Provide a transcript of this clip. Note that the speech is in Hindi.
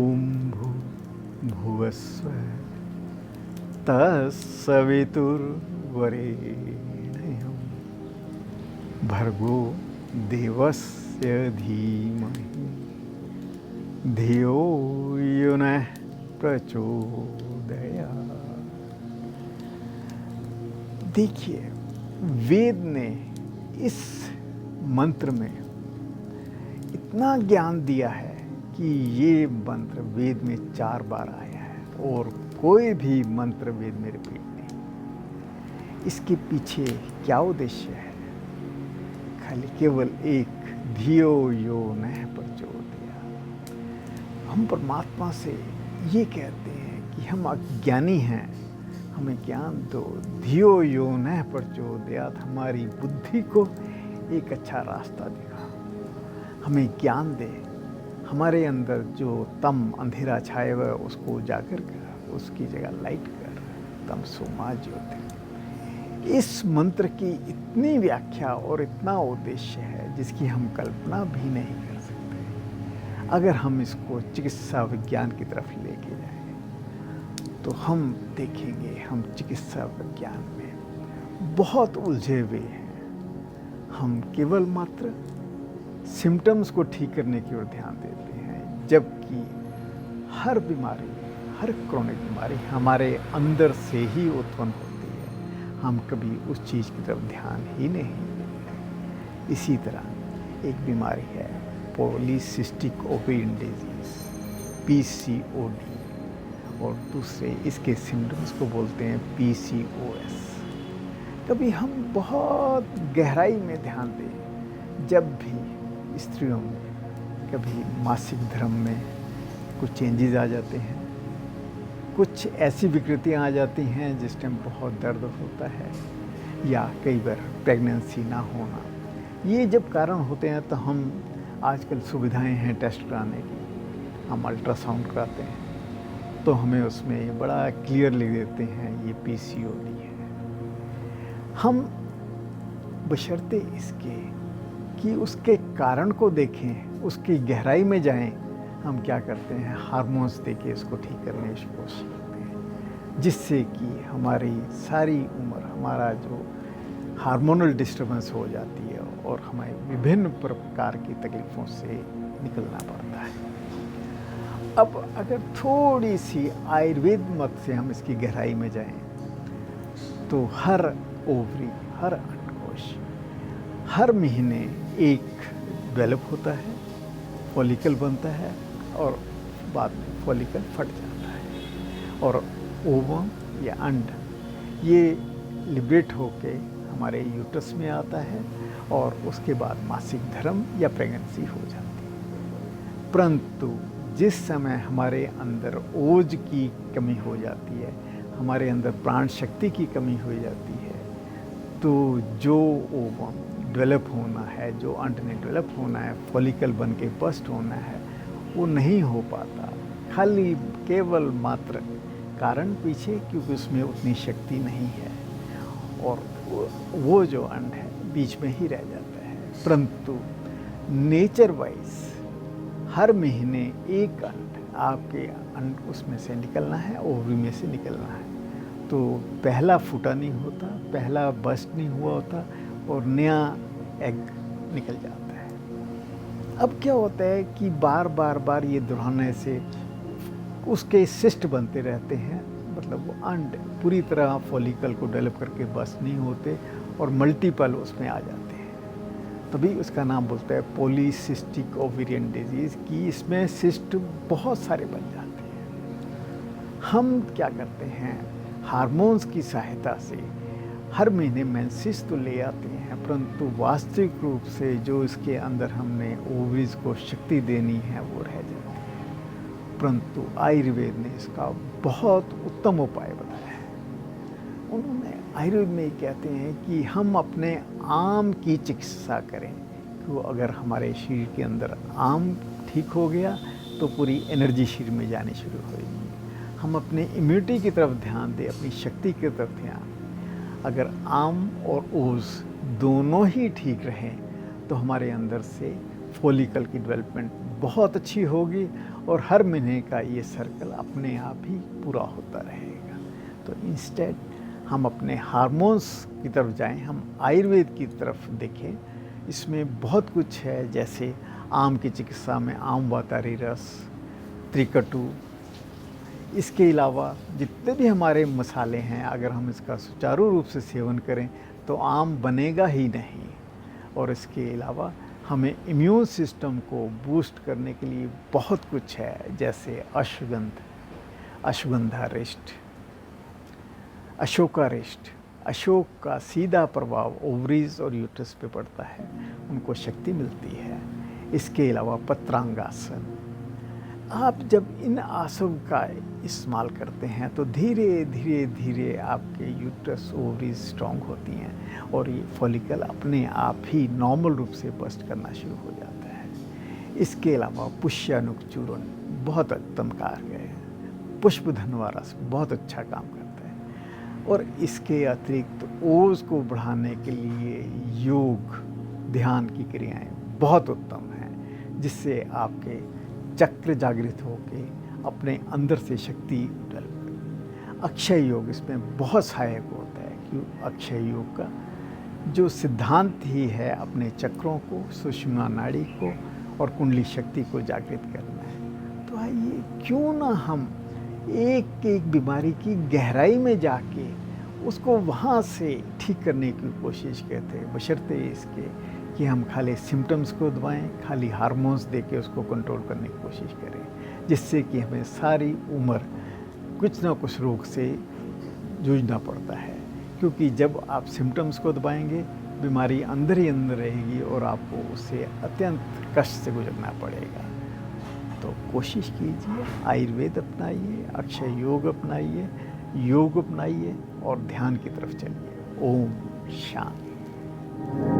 ॐ भूर्भुवस्सुवः तत्सवितुर्वरेण्यं भर्गो देवस्य धीमहि धियो यो नः प्रचोदयात्। देखिए, वेद ने इस मंत्र में इतना ज्ञान दिया है कि ये मंत्र वेद में 4 बार आया है और कोई भी मंत्र वेद में रिपीट नहीं। इसके पीछे क्या उद्देश्य है? खाली केवल एक, धियो यो नः प्रचोदयात्। हम परमात्मा से ये कहते हैं कि हम अज्ञानी हैं, हमें ज्ञान दो। धियो यो नः प्रचोदयात्, हमारी बुद्धि को एक अच्छा रास्ता दिखा, हमें ज्ञान दे। हमारे अंदर जो तम अंधेरा छाया हुआ है उसको उजागर कर, उसकी जगह लाइट कर, तमसो मा ज्योति। इस मंत्र की इतनी व्याख्या और इतना उद्देश्य है जिसकी हम कल्पना भी नहीं कर सकते। अगर हम इसको चिकित्सा विज्ञान की तरफ लेके जाएं तो हम देखेंगे हम चिकित्सा विज्ञान में बहुत उलझे हुए हैं। हम केवल मात्र सिम्टम्स को ठीक करने की ओर ध्यान देते हैं, जबकि हर बीमारी, हर क्रोनिक बीमारी हमारे अंदर से ही उत्पन्न होती है। हम कभी उस चीज़ की तरफ ध्यान ही नहीं देते। इसी तरह एक बीमारी है पॉलीसिस्टिक ओवेरियन डिजीज, PCOD, और दूसरे इसके सिम्टम्स को बोलते हैं PCOS। कभी हम बहुत गहराई में ध्यान दें, जब भी स्त्रियों में कभी मासिक धर्म में कुछ चेंजेस आ जाते हैं, कुछ ऐसी विकृतियां आ जाती हैं जिस टाइम बहुत दर्द होता है, या कई बार प्रेगनेंसी ना होना, ये जब कारण होते हैं तो हम आजकल सुविधाएं हैं टेस्ट कराने की, हम अल्ट्रासाउंड कराते हैं तो हमें उसमें बड़ा क्लियर लिख देते हैं ये PCOD है। हम बशर्ते इसके कि उसके कारण को देखें, उसकी गहराई में जाएं, हम क्या करते हैं हार्मोन्स देके इसको ठीक करने की कोशिश करते हैं, जिससे कि हमारी सारी उम्र हमारा जो हार्मोनल डिस्टर्बेंस हो जाती है और हमें विभिन्न प्रकार की तकलीफ़ों से निकलना पड़ता है। अब अगर थोड़ी सी आयुर्वेद मत से हम इसकी गहराई में जाएं तो हर ओवरी, हर अंडकोश हर महीने एक डेवलप होता है, फॉलिकल बनता है और बाद में फॉलिकल फट जाता है और ओवम या अंड ये लिबरेट होके हमारे यूट्रस में आता है और उसके बाद मासिक धर्म या प्रेगनेंसी हो जाती है। परंतु जिस समय हमारे अंदर ओज की कमी हो जाती है, हमारे अंदर प्राण शक्ति की कमी हो जाती है, तो जो ओवम डेवलप होना है, जो अंड ने डेवलप होना है, फॉलिकल बन के बस्ट होना है, वो नहीं हो पाता। खाली केवल मात्र कारण पीछे, क्योंकि उसमें उतनी शक्ति नहीं है और वो जो अंड है बीच में ही रह जाता है। परंतु नेचर वाइज हर महीने एक अंड, आपके अंड उसमें से निकलना है, ओवरी में से निकलना है, तो पहला फूटा नहीं होता, पहला बस्ट नहीं हुआ होता और नया एग निकल जाता है। अब क्या होता है कि बार बार ये दोहराने से उसके सिस्ट बनते रहते हैं, मतलब वो अंड पूरी तरह फॉलिकल को डेवलप करके बस्ट नहीं होते और मल्टीपल उसमें आ जाते हैं। तभी उसका नाम बोलता है पॉलीसिस्टिक ओवेरियन डिजीज़, कि इसमें सिस्ट बहुत सारे बन जाते हैं। हम क्या करते हैं हार्मोन्स की सहायता से हर महीने मेंसेस तो ले आते हैं, परंतु वास्तविक रूप से जो इसके अंदर हमने ओवरीज को शक्ति देनी है वो रह जाती है। परंतु आयुर्वेद ने इसका बहुत उत्तम उपाय बताया है। उन्होंने आयुर्वेद में कहते हैं कि हम अपने आम की चिकित्सा करें, कि अगर हमारे शरीर के अंदर आम ठीक हो गया तो पूरी एनर्जी शरीर में जानी शुरू होगी। हम अपने इम्यूनिटी की तरफ ध्यान दें, अपनी शक्ति की तरफ ध्यान। अगर आम और ओज दोनों ही ठीक रहें तो हमारे अंदर से फॉलिकल की डेवलपमेंट बहुत अच्छी होगी और हर महीने का ये सर्कल अपने आप ही पूरा होता रहेगा। तो इंस्टेड हम अपने हार्मोन्स की तरफ जाएं, हम आयुर्वेद की तरफ देखें। इसमें बहुत कुछ है, जैसे आम की चिकित्सा में आम वातारी रस, त्रिकटु। इसके अलावा जितने भी हमारे मसाले हैं, अगर हम इसका सुचारू रूप से सेवन करें तो आम बनेगा ही नहीं। और इसके अलावा हमें इम्यून सिस्टम को बूस्ट करने के लिए बहुत कुछ है, जैसे अश्वगंधा रिष्ट, अशोका रिष्ट। अशोक का सीधा प्रभाव ओवरीज और यूट्रस पे पड़ता है, उनको शक्ति मिलती है। इसके अलावा पत्रांगासन। आप जब इन आसन का इस्तेमाल करते हैं तो धीरे धीरे धीरे आपके यूट्रस ओवरीज स्ट्रॉन्ग होती हैं और ये फॉलिकल अपने आप ही नॉर्मल रूप से बस्ट करना शुरू हो जाता है। इसके अलावा पुष्यानुक चूर्ण बहुत उत्तम कार्य है। पुष्पधनवा रस बहुत अच्छा काम करता है। और इसके अतिरिक्त ओज को बढ़ाने के लिए योग, ध्यान की क्रियाएं बहुत उत्तम हैं, जिससे आपके चक्र जागृत होके अपने अंदर से शक्ति उठल। अक्षय योग इसमें बहुत सहायक होता है, क्यों? अक्षय योग का जो सिद्धांत ही है अपने चक्रों को, सुषुम्ना नाड़ी को और कुंडली शक्ति को जागृत करना है। तो आइए क्यों ना हम एक एक बीमारी की गहराई में जाके उसको वहाँ से ठीक करने की कोशिश करते हैं, बशर्ते इसके कि हम खाली सिम्टम्स को दबाएं, खाली हार्मोन्स दे के उसको कंट्रोल करने की कोशिश करें, जिससे कि हमें सारी उम्र कुछ ना कुछ रोग से जूझना पड़ता है। क्योंकि जब आप सिम्टम्स को दबाएंगे, बीमारी अंदर ही अंदर रहेगी और आपको उससे अत्यंत कष्ट से गुजरना पड़ेगा। तो कोशिश कीजिए, आयुर्वेद अपनाइए, अक्षय योग अपनाइए, योग अपनाइए और ध्यान की तरफ चलिए। ओम शांति।